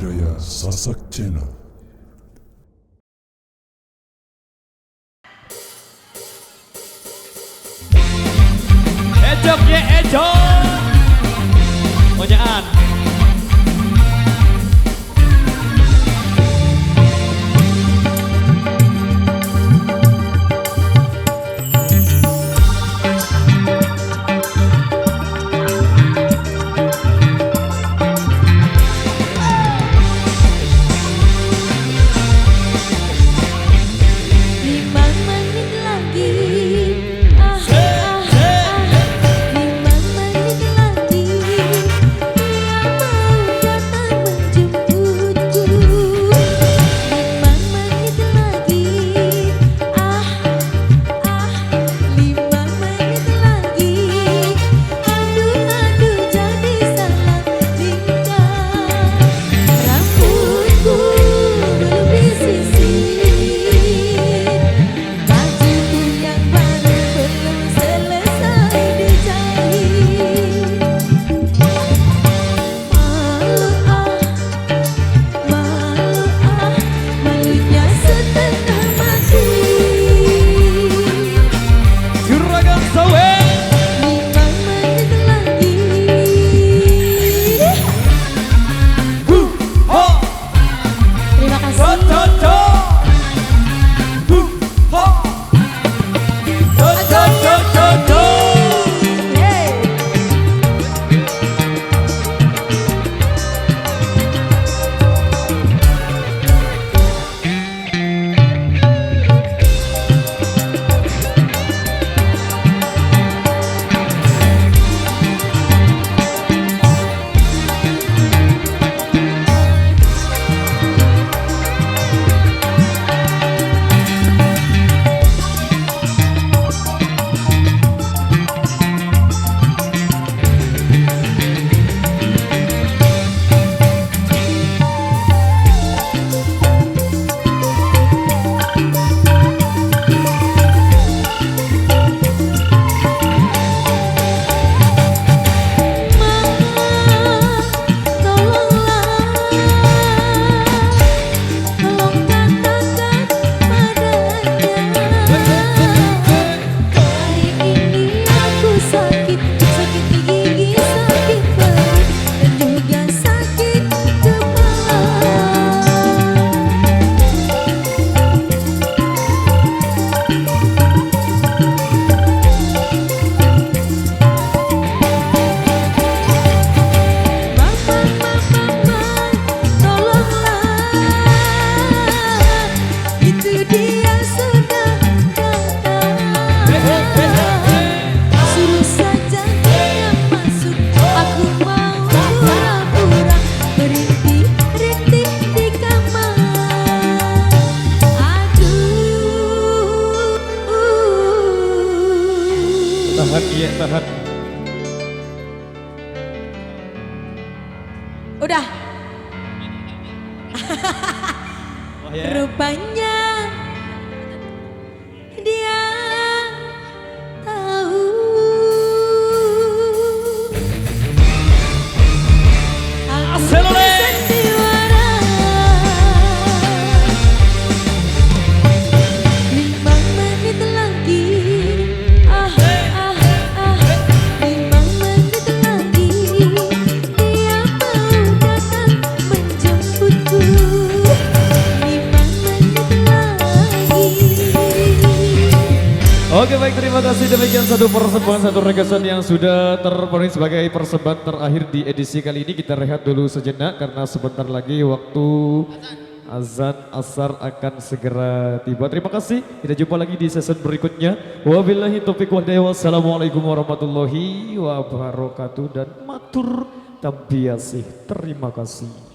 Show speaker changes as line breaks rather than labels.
budaya Sasak Channel.
Ejok ya ejok. Monyaan. Tahan, iya tahan.
Udah.
Oh, ya.
Rupanya dia tahu aku bersandiwara 5 menit lagi. 5 menit lagi dia mau datang menjemputku. 5 menit lagi.
Oke baik, terima kasih. Demikian satu persembahan, satu requestan yang sudah terpenuhi sebagai persembahan terakhir di edisi kali ini. Kita rehat dulu sejenak karena sebentar lagi waktu azan asar akan segera tiba. Terima kasih. Kita jumpa lagi di season berikutnya. Wabillahi taufiq wal hidayah. Wassalamualaikum warahmatullahi wabarakatuh dan matur tabiasih. Terima kasih.